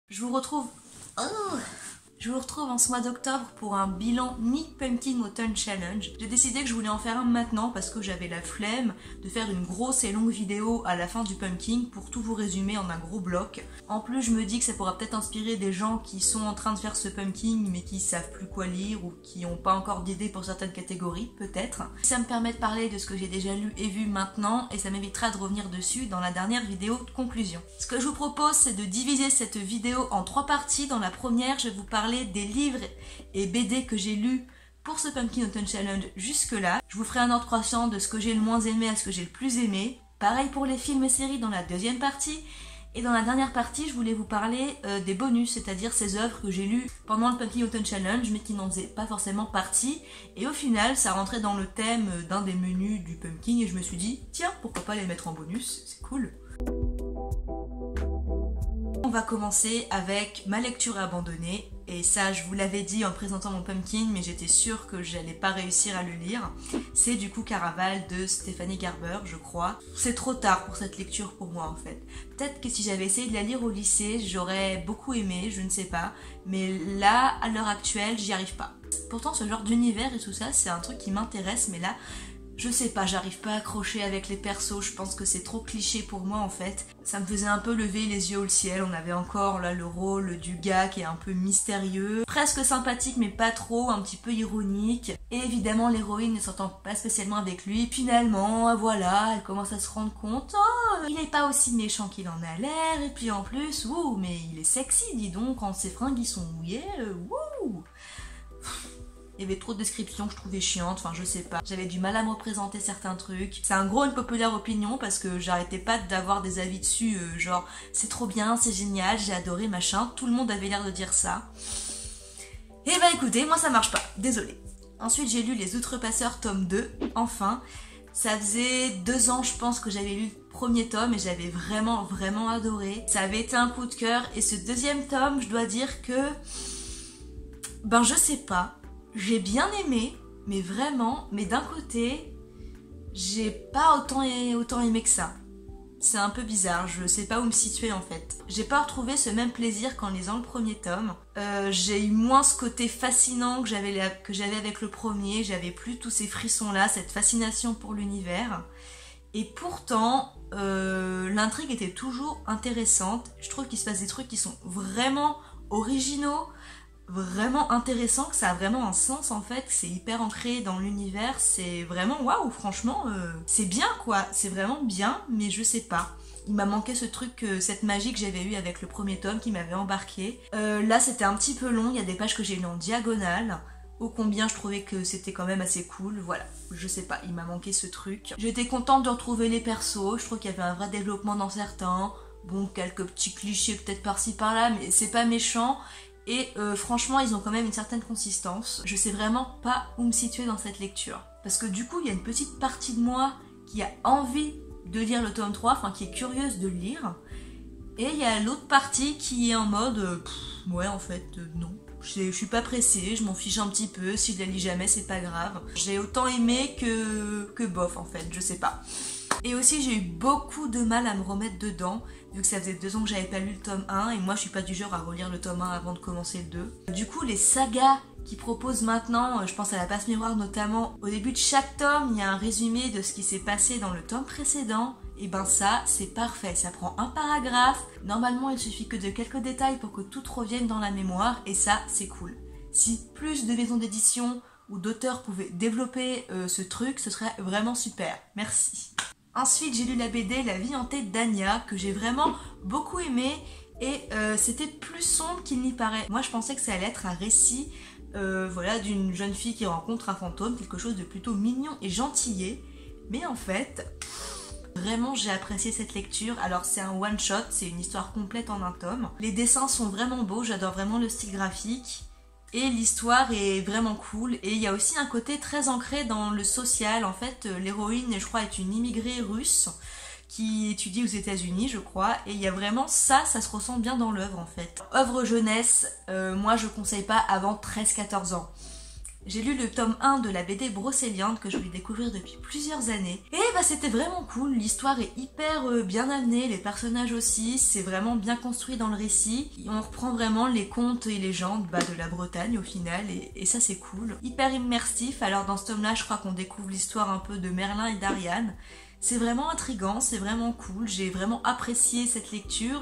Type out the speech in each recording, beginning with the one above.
Je vous retrouve... Oh, je vous retrouve en ce mois d'octobre pour un bilan mi-Pumpkin Autumn Challenge. J'ai décidé que je voulais en faire un maintenant parce que j'avais la flemme de faire une grosse et longue vidéo à la fin du Pumpkin pour tout vous résumer en un gros bloc. En plus, je me dis que ça pourra peut-être inspirer des gens qui sont en train de faire ce Pumpkin mais qui savent plus quoi lire ou qui n'ont pas encore d'idées pour certaines catégories, peut-être. Ça me permet de parler de ce que j'ai déjà lu et vu maintenant et ça m'évitera de revenir dessus dans la dernière vidéo de conclusion. Ce que je vous propose, c'est de diviser cette vidéo en 3 parties. Dans la première, je vais vous parler des livres et BD que j'ai lus pour ce Pumpkin Autumn Challenge jusque-là. Je vous ferai un ordre croissant de ce que j'ai le moins aimé à ce que j'ai le plus aimé. Pareil pour les films et séries dans la deuxième partie. Et dans la dernière partie, je voulais vous parler des bonus, c'est-à-dire ces œuvres que j'ai lues pendant le Pumpkin Autumn Challenge, mais qui n'en faisaient pas forcément partie. Et au final, ça rentrait dans le thème d'un des menus du Pumpkin, et je me suis dit, tiens, pourquoi pas les mettre en bonus, c'est cool. On va commencer avec ma lecture abandonnée, et ça je vous l'avais dit en présentant mon Pumpkin, mais j'étais sûre que j'allais pas réussir à le lire. C'est du coup Caraval de Stephanie Garber, je crois. C'est trop tard pour cette lecture pour moi en fait. Peut-être que si j'avais essayé de la lire au lycée, j'aurais beaucoup aimé, je ne sais pas, mais là, à l'heure actuelle, j'y arrive pas. Pourtant ce genre d'univers et tout ça, c'est un truc qui m'intéresse, mais là, je sais pas, j'arrive pas à accrocher avec les persos, je pense que c'est trop cliché pour moi en fait. Ça me faisait un peu lever les yeux au ciel, on avait encore là le rôle du gars qui est un peu mystérieux, presque sympathique mais pas trop, un petit peu ironique. Et évidemment l'héroïne ne s'entend pas spécialement avec lui. Finalement, voilà, elle commence à se rendre compte, oh, il est pas aussi méchant qu'il en a l'air, et puis en plus, ouh, mais il est sexy, dis donc, quand ses fringues ils sont mouillées, ouh. Il y avait trop de descriptions que je trouvais chiantes, enfin je sais pas. J'avais du mal à me représenter certains trucs. C'est un gros une populaire opinion parce que j'arrêtais pas d'avoir des avis dessus, genre c'est trop bien, c'est génial, j'ai adoré, machin. Tout le monde avait l'air de dire ça. Et bah écoutez, moi ça marche pas, désolée. Ensuite j'ai lu Les Outrepasseurs tome 2, enfin. Ça faisait 2 ans je pense que j'avais lu le premier tome et j'avais vraiment adoré. Ça avait été un coup de cœur et ce deuxième tome, je dois dire que... Ben je sais pas. J'ai bien aimé, mais vraiment, mais d'un côté, j'ai pas autant aimé que ça. C'est un peu bizarre, je sais pas où me situer en fait. J'ai pas retrouvé ce même plaisir qu'en lisant le premier tome. J'ai eu moins ce côté fascinant que j'avais avec le premier, j'avais plus tous ces frissons là, cette fascination pour l'univers. Et pourtant, l'intrigue était toujours intéressante. Je trouve qu'il se passe des trucs qui sont vraiment originaux, vraiment intéressant, que ça a vraiment un sens en fait, que c'est hyper ancré dans l'univers, c'est vraiment waouh, franchement, c'est bien quoi, c'est vraiment bien, mais je sais pas. Il m'a manqué ce truc, cette magie que j'avais eu avec le premier tome qui m'avait embarqué. Là c'était un petit peu long, il y a des pages que j'ai lues en diagonale, ô combien je trouvais que c'était quand même assez cool, voilà, je sais pas, il m'a manqué ce truc. J'étais contente de retrouver les persos, je trouve qu'il y avait un vrai développement dans certains, bon quelques petits clichés peut-être par-ci par-là, mais c'est pas méchant. Et franchement, ils ont quand même une certaine consistance. Je sais vraiment pas où me situer dans cette lecture. Parce que du coup, il y a une petite partie de moi qui a envie de lire le tome 3, enfin qui est curieuse de le lire. Et il y a l'autre partie qui est en mode, ouais en fait, non. Je suis pas pressée, je m'en fiche un petit peu, si je la lis jamais, c'est pas grave. J'ai autant aimé que bof en fait, je sais pas. Et aussi j'ai eu beaucoup de mal à me remettre dedans, vu que ça faisait 2 ans que j'avais pas lu le tome 1, et moi je suis pas du genre à relire le tome 1 avant de commencer le 2. Du coup les sagas qu'ils proposent maintenant, je pense à la passe miroir notamment, au début de chaque tome il y a un résumé de ce qui s'est passé dans le tome précédent, et ben ça c'est parfait, ça prend un paragraphe, normalement il suffit que de quelques détails pour que tout revienne dans la mémoire, et ça c'est cool. Si plus de maisons d'édition ou d'auteurs pouvaient développer ce truc, ce serait vraiment super, merci. Ensuite, j'ai lu la BD La vie hantée d'Anya, que j'ai vraiment beaucoup aimé, et c'était plus sombre qu'il n'y paraît. Moi, je pensais que ça allait être un récit voilà, d'une jeune fille qui rencontre un fantôme, quelque chose de plutôt mignon et gentillé. Mais en fait, vraiment, j'ai apprécié cette lecture. Alors, c'est un one-shot, c'est une histoire complète en un tome. Les dessins sont vraiment beaux, j'adore vraiment le style graphique. Et l'histoire est vraiment cool, et il y a aussi un côté très ancré dans le social. En fait, l'héroïne, je crois, est une immigrée russe qui étudie aux États-Unis, je crois, et il y a vraiment ça se ressent bien dans l'œuvre en fait. Œuvre jeunesse, moi je conseille pas avant 13-14 ans. J'ai lu le tome 1 de la BD Brocéliande que je voulais découvrir depuis plusieurs années. Et bah c'était vraiment cool, l'histoire est hyper bien amenée, les personnages aussi, c'est vraiment bien construit dans le récit. On reprend vraiment les contes et légendes de la Bretagne au final, et ça c'est cool. Hyper immersif, alors dans ce tome-là je crois qu'on découvre l'histoire un peu de Merlin et d'Ariane. C'est vraiment intriguant, c'est vraiment cool, j'ai vraiment apprécié cette lecture.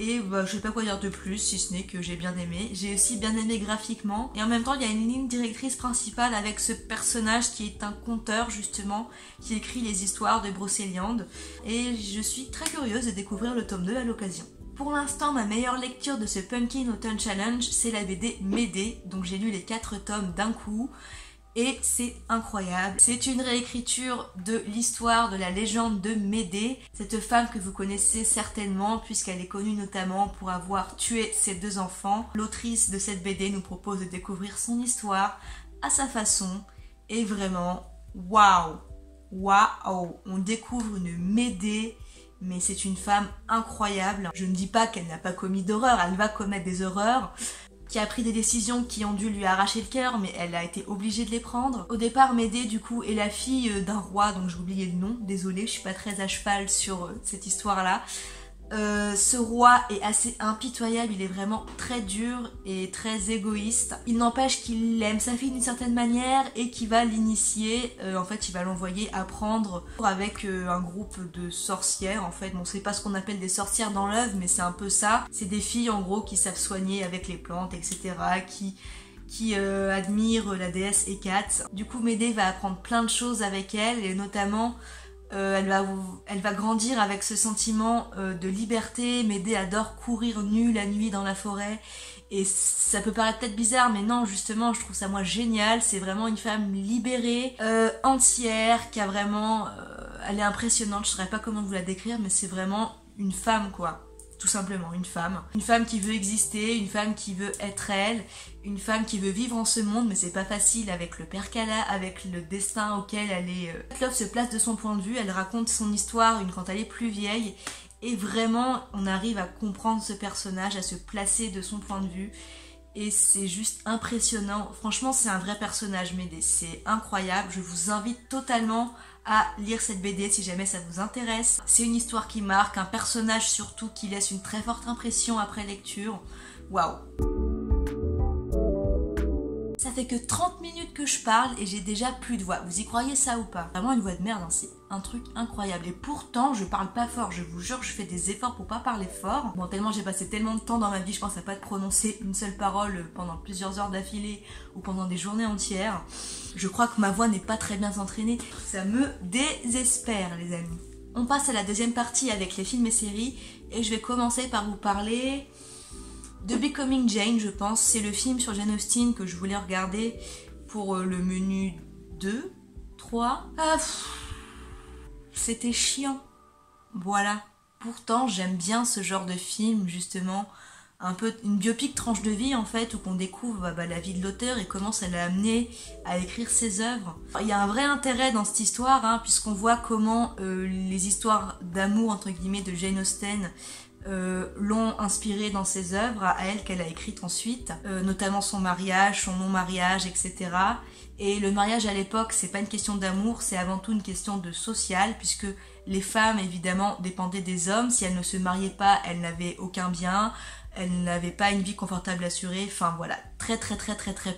Et je sais pas quoi dire de plus, si ce n'est que j'ai bien aimé. J'ai aussi bien aimé graphiquement. Et en même temps, il y a une ligne directrice principale avec ce personnage qui est un conteur, justement, qui écrit les histoires de Brocéliande. Et je suis très curieuse de découvrir le tome 2 à l'occasion. Pour l'instant, ma meilleure lecture de ce Pumpkin Autumn Challenge, c'est la BD Médée. Donc j'ai lu les 4 tomes d'un coup. Et c'est incroyable. C'est une réécriture de l'histoire de la légende de Médée, cette femme que vous connaissez certainement puisqu'elle est connue notamment pour avoir tué ses 2 enfants. L'autrice de cette BD nous propose de découvrir son histoire à sa façon et vraiment, waouh, waouh, on découvre une Médée, mais c'est une femme incroyable. Je ne dis pas qu'elle n'a pas commis d'horreur, elle va commettre des horreurs, qui a pris des décisions qui ont dû lui arracher le cœur, mais elle a été obligée de les prendre. Au départ, Médée, du coup, est la fille d'un roi, donc j'ai oublié le nom, désolée, je suis pas très à cheval sur cette histoire-là. Ce roi est assez impitoyable, il est vraiment très dur et très égoïste. Il n'empêche qu'il aime sa fille d'une certaine manière et qu'il va l'initier, en fait il va l'envoyer apprendre avec un groupe de sorcières en fait. Bon, c'est pas ce qu'on appelle des sorcières dans l'œuvre, mais c'est un peu ça. C'est des filles en gros qui savent soigner avec les plantes, etc. qui admirent la déesse Hécate. Du coup Médée va apprendre plein de choses avec elle et notamment elle va grandir avec ce sentiment de liberté. Médée adore courir nue la nuit dans la forêt et ça peut paraître peut-être bizarre mais non, justement je trouve ça moi génial. C'est vraiment une femme libérée, entière, qui a vraiment elle est impressionnante. Je saurais pas comment vous la décrire, mais c'est vraiment une femme quoi. Tout simplement, une femme qui veut exister, une femme qui veut être elle, une femme qui veut vivre en ce monde, mais c'est pas facile avec le père qu'elle a, avec le destin auquel elle est. Love se place de son point de vue, elle raconte son histoire quand elle est plus vieille, et vraiment on arrive à comprendre ce personnage, à se placer de son point de vue, et c'est juste impressionnant. Franchement c'est un vrai personnage Médée, c'est incroyable, je vous invite totalement à lire cette BD si jamais ça vous intéresse. C'est une histoire qui marque, un personnage surtout qui laisse une très forte impression après lecture. Waouh! Ça fait que 30 minutes que je parle et j'ai déjà plus de voix. Vous y croyez ça ou pas? Vraiment une voix de merde, hein, c'est un truc incroyable. Et pourtant, je parle pas fort, je vous jure, je fais des efforts pour pas parler fort. Bon, tellement j'ai passé tellement de temps dans ma vie, je pense à pas de prononcer une seule parole pendant plusieurs heures d'affilée ou pendant des journées entières. Je crois que ma voix n'est pas très bien entraînée. Ça me désespère, les amis. On passe à la deuxième partie avec les films et séries et je vais commencer par vous parler de Becoming Jane, je pense. C'est le film sur Jane Austen que je voulais regarder pour le menu 2, 3. C'était chiant. Voilà. Pourtant, j'aime bien ce genre de film, justement. Un peu une biopic tranche de vie, en fait, où qu'on découvre la vie de l'auteur et comment ça l'a amené à écrire ses œuvres. Il y a un vrai intérêt dans cette histoire, hein, puisqu'on voit comment les histoires d'amour, entre guillemets, de Jane Austen l'ont inspirée dans ses œuvres, à elle qu'elle a écrites ensuite, notamment son mariage, son non-mariage, etc. Et le mariage à l'époque, c'est pas une question d'amour, c'est avant tout une question de social, puisque les femmes, évidemment, dépendaient des hommes. Si elles ne se mariaient pas, elles n'avaient aucun bien, elles n'avaient pas une vie confortable assurée. Enfin voilà, très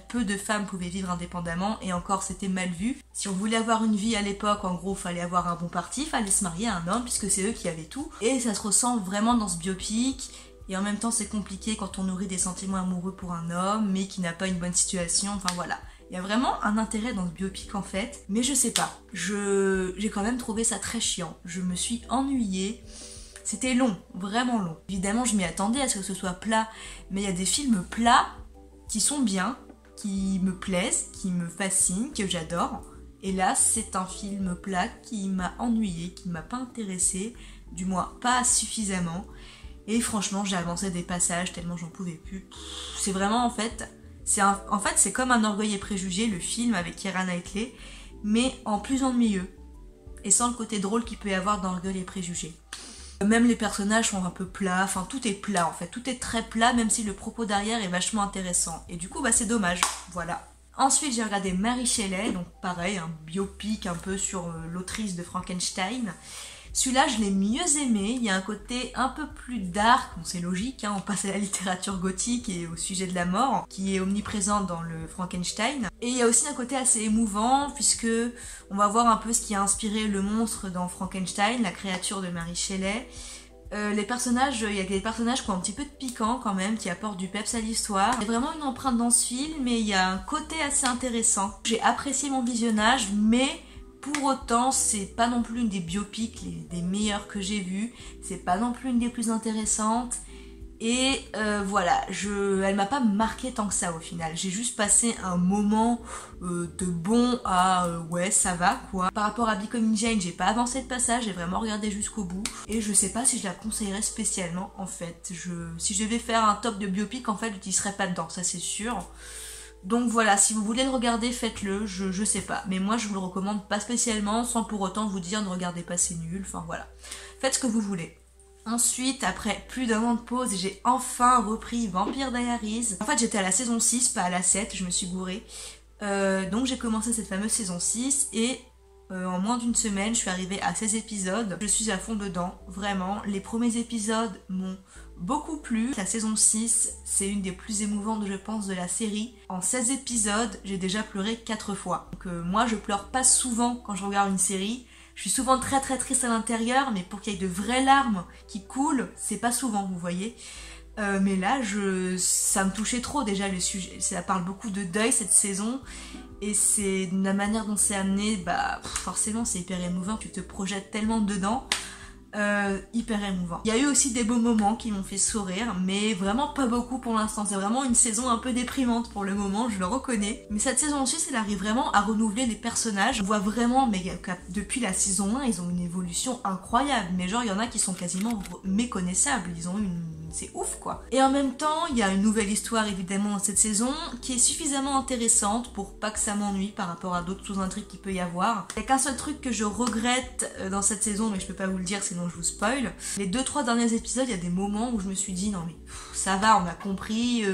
peu de femmes pouvaient vivre indépendamment, et encore c'était mal vu. Si on voulait avoir une vie à l'époque, en gros, fallait avoir un bon parti, fallait se marier à un homme, puisque c'est eux qui avaient tout. Et ça se ressent vraiment dans ce biopic. Et en même temps, c'est compliqué quand on nourrit des sentiments amoureux pour un homme, mais qui n'a pas une bonne situation. Enfin voilà. Il y a vraiment un intérêt dans ce biopic en fait, mais je sais pas. J'ai quand même trouvé ça très chiant. Je me suis ennuyée. C'était long, vraiment long. Évidemment, je m'y attendais à ce que ce soit plat, mais il y a des films plats qui sont bien, qui me plaisent, qui me fascinent, que j'adore. Et là, c'est un film plat qui m'a ennuyée, qui m'a pas intéressée, du moins pas suffisamment. Et franchement, j'ai avancé des passages tellement j'en pouvais plus. C'est vraiment en fait c'est comme un Orgueil et Préjugés, le film avec Keira Knightley, mais en plus ennuyeux. Et sans le côté drôle qu'il peut y avoir dans Orgueil et Préjugés. Même les personnages sont un peu plats, enfin tout est plat en fait, tout est très plat, même si le propos derrière est vachement intéressant. Et du coup, c'est dommage, voilà. Ensuite j'ai regardé Mary Shelley, donc pareil, un biopic un peu sur l'autrice de Frankenstein. Celui-là je l'ai mieux aimé, il y a un côté un peu plus dark, bon c'est logique, hein, on passe à la littérature gothique et au sujet de la mort, qui est omniprésente dans le Frankenstein. Et il y a aussi un côté assez émouvant, puisque on va voir un peu ce qui a inspiré le monstre dans Frankenstein, la créature de Mary Shelley. Les personnages, il y a des personnages qui ont un petit peu de piquant quand même, qui apportent du peps à l'histoire. Il y a vraiment une empreinte dans ce film, mais il y a un côté assez intéressant. J'ai apprécié mon visionnage, mais pour autant, c'est pas non plus une des biopics des meilleures que j'ai vues. C'est pas non plus une des plus intéressantes. Et voilà, elle m'a pas marqué tant que ça au final. J'ai juste passé un moment de bon à ouais ça va quoi. Par rapport à Becoming Jane, j'ai pas avancé de passage, j'ai vraiment regardé jusqu'au bout. Et je sais pas si je la conseillerais spécialement en fait. Si je devais faire un top de biopic en fait, je serais pas dedans, ça c'est sûr. Donc voilà, si vous voulez le regarder, faites-le, je sais pas. Mais moi je vous le recommande pas spécialement, sans pour autant vous dire ne regardez pas, c'est nul, enfin voilà. Faites ce que vous voulez. Ensuite, après plus d'un an de pause, j'ai enfin repris Vampire Diaries. En fait, j'étais à la saison 6, pas à la 7, je me suis gourée. Donc j'ai commencé cette fameuse saison 6 et en moins d'une semaine, je suis arrivée à 16 épisodes. Je suis à fond dedans, vraiment. Les premiers épisodes m'ont beaucoup plu. La saison 6, c'est une des plus émouvantes, je pense, de la série. En 16 épisodes, j'ai déjà pleuré 4 fois. Donc moi, je pleure pas souvent quand je regarde une série. Je suis souvent très très triste à l'intérieur, mais pour qu'il y ait de vraies larmes qui coulent, c'est pas souvent, vous voyez. Mais là, ça me touchait trop déjà le sujet. Ça parle beaucoup de deuil cette saison. Et c'est la manière dont c'est amené, bah forcément c'est hyper émouvant, tu te projettes tellement dedans. Hyper émouvant. Il y a eu aussi des beaux moments qui m'ont fait sourire, mais vraiment pas beaucoup pour l'instant. C'est vraiment une saison un peu déprimante pour le moment, je le reconnais. Mais cette saison 6, elle arrive vraiment à renouveler les personnages. On voit vraiment, mais depuis la saison 1, ils ont une évolution incroyable. Mais genre, il y en a qui sont quasiment méconnaissables. Ils ont c'est ouf quoi. Et en même temps, il y a une nouvelle histoire évidemment dans cette saison qui est suffisamment intéressante pour pas que ça m'ennuie par rapport à d'autres sous-intrigues qu'il peut y avoir. Il n'y a qu'un seul truc que je regrette dans cette saison, mais je peux pas vous le dire sinon je vous spoil. Les 2-3 derniers épisodes, il y a des moments où je me suis dit non mais ça va, on a compris,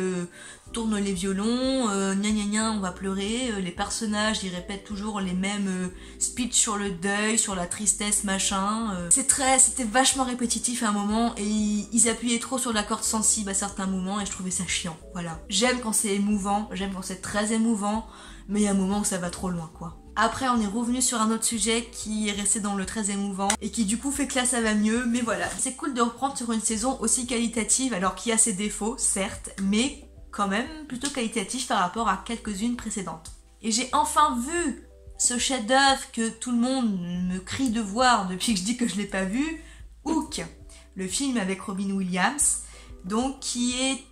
tourne les violons, gna gna gna, on va pleurer, les personnages ils répètent toujours les mêmes speeches sur le deuil, sur la tristesse, machin. C'était vachement répétitif à un moment et ils appuyaient trop sur la corde sensible à certains moments et je trouvais ça chiant, voilà. J'aime quand c'est émouvant, j'aime quand c'est très émouvant, mais il y a un moment où ça va trop loin quoi. Après on est revenu sur un autre sujet qui est resté dans le très émouvant et qui du coup fait que là ça va mieux, mais voilà. C'est cool de reprendre sur une saison aussi qualitative alors qu'il y a ses défauts, certes, mais quand même plutôt qualitatif par rapport à quelques-unes précédentes. Et j'ai enfin vu ce chef-d'œuvre que tout le monde me crie de voir depuis que je dis que je l'ai pas vu, Hook, le film avec Robin Williams, donc qui est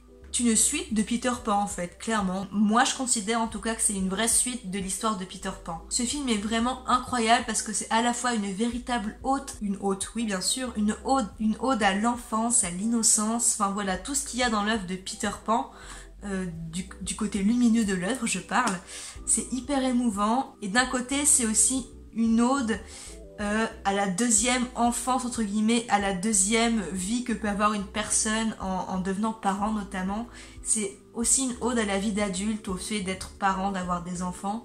une suite de Peter Pan en fait, clairement. Moi je considère en tout cas que c'est une vraie suite de l'histoire de Peter Pan. Ce film est vraiment incroyable parce que c'est à la fois une véritable ode, oui bien sûr, une ode à l'enfance, à l'innocence, enfin voilà, tout ce qu'il y a dans l'œuvre de Peter Pan, du côté lumineux de l'œuvre je parle, c'est hyper émouvant et d'un côté c'est aussi une ode à la deuxième enfance entre guillemets, à la deuxième vie que peut avoir une personne en devenant parent notamment. C'est aussi une ode à la vie d'adulte, au fait d'être parent, d'avoir des enfants,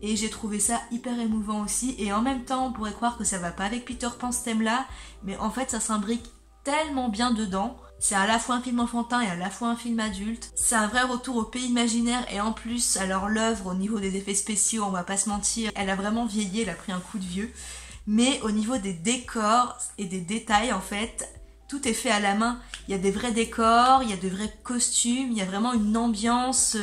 et j'ai trouvé ça hyper émouvant aussi. Et en même temps on pourrait croire que ça va pas avec Peter Pan ce thème là, mais en fait ça s'imbrique tellement bien dedans. C'est à la fois un film enfantin et à la fois un film adulte. C'est un vrai retour au pays imaginaire et en plus, alors l'œuvre au niveau des effets spéciaux, on va pas se mentir, elle a vraiment vieilli, elle a pris un coup de vieux. Mais au niveau des décors et des détails en fait, tout est fait à la main. Il y a des vrais décors, il y a de vrais costumes, il y a vraiment une ambiance,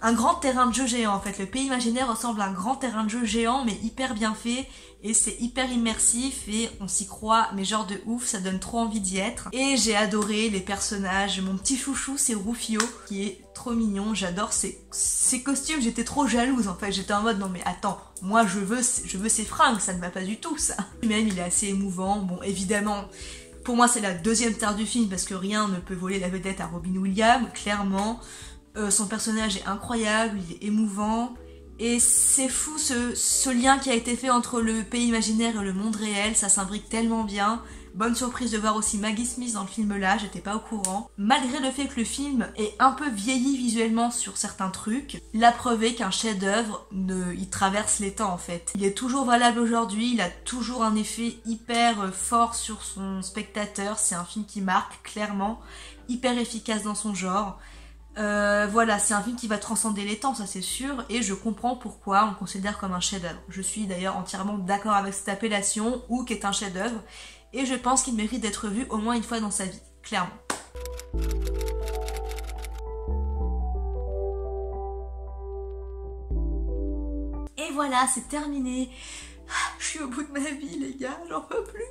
un grand terrain de jeu géant en fait. Le pays imaginaire ressemble à un grand terrain de jeu géant mais hyper bien fait. Et c'est hyper immersif et on s'y croit, mais genre de ouf, ça donne trop envie d'y être. Et j'ai adoré les personnages, mon petit chouchou c'est Rufio, qui est trop mignon, j'adore ses costumes, j'étais trop jalouse en fait, j'étais en mode non mais attends, moi je veux ses fringues, ça ne va pas du tout ça. Lui-même il est assez émouvant, bon évidemment, pour moi c'est la deuxième star du film parce que rien ne peut voler la vedette à Robin Williams, clairement. Son personnage est incroyable, il est émouvant. Et c'est fou ce lien qui a été fait entre le pays imaginaire et le monde réel, ça s'imbrique tellement bien. Bonne surprise de voir aussi Maggie Smith dans le film là, j'étais pas au courant. Malgré le fait que le film est un peu vieilli visuellement sur certains trucs, la preuve est qu'un chef-d'œuvre, il traverse les temps en fait. Il est toujours valable aujourd'hui, il a toujours un effet hyper fort sur son spectateur, c'est un film qui marque clairement, hyper efficace dans son genre. Voilà, c'est un film qui va transcender les temps, ça c'est sûr, et je comprends pourquoi on le considère comme un chef-d'œuvre. Je suis d'ailleurs entièrement d'accord avec cette appellation, Hook est un chef-d'œuvre, et je pense qu'il mérite d'être vu au moins une fois dans sa vie, clairement. Et voilà, c'est terminé. Je suis au bout de ma vie les gars, j'en peux plus.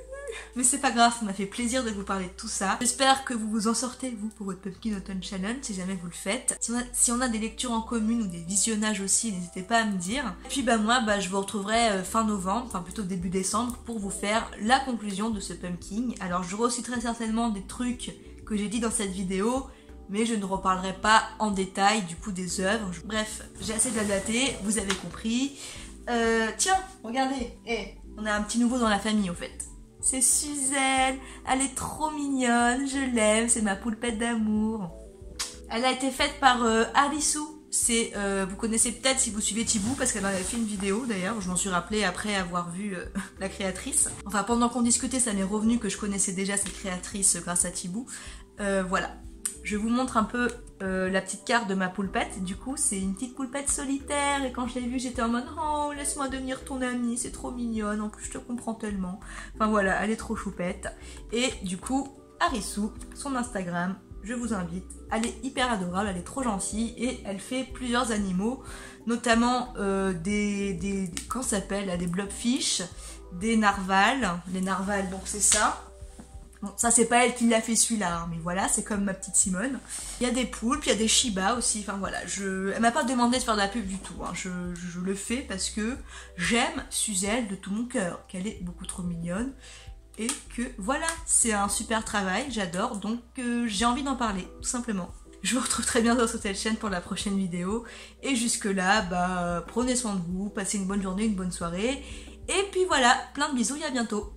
Mais c'est pas grave, ça m'a fait plaisir de vous parler de tout ça. J'espère que vous vous en sortez, vous, pour votre Pumpkin Autumn Challenge, si jamais vous le faites. Si on a des lectures en commune ou des visionnages aussi, n'hésitez pas à me dire. Et puis moi, je vous retrouverai fin novembre, enfin plutôt début décembre, pour vous faire la conclusion de ce Pumpkin. Alors je reciterai certainement des trucs que j'ai dit dans cette vidéo, mais je ne reparlerai pas en détail du coup des œuvres. Bref, j'ai assez blablaté, vous avez compris. Tiens, regardez, on a un petit nouveau dans la famille au fait. C'est Suzelle, elle est trop mignonne, je l'aime, c'est ma poulpette d'amour. Elle a été faite par Arissou, vous connaissez peut-être si vous suivez Thibou, parce qu'elle en avait fait une vidéo d'ailleurs, je m'en suis rappelée après avoir vu la créatrice. Enfin pendant qu'on discutait, ça m'est revenu que je connaissais déjà cette créatrice grâce à Thibou. Voilà. Je vous montre un peu la petite carte de ma poulpette. Du coup, c'est une petite poulpette solitaire. Et quand je l'ai vue, j'étais en mode « Oh, laisse-moi devenir ton amie, c'est trop mignonne. En plus, je te comprends tellement. » Enfin voilà, elle est trop choupette. Et du coup, Arissou, son Instagram, je vous invite. Elle est hyper adorable, elle est trop gentille. Et elle fait plusieurs animaux, notamment comment ça s'appelle, des blobfish, des narvals. Les narvals, donc c'est ça. Bon, ça c'est pas elle qui l'a fait celui-là, hein, mais voilà, c'est comme ma petite Simone. Il y a des poules, puis il y a des Shiba aussi, enfin voilà, elle m'a pas demandé de faire de la pub du tout, hein. Je le fais parce que j'aime Suzelle de tout mon cœur, qu'elle est beaucoup trop mignonne, et que voilà, c'est un super travail, j'adore, donc j'ai envie d'en parler, tout simplement. Je vous retrouve très bientôt sur cette chaîne pour la prochaine vidéo, et jusque là, prenez soin de vous, passez une bonne journée, une bonne soirée, et puis voilà, plein de bisous et à bientôt.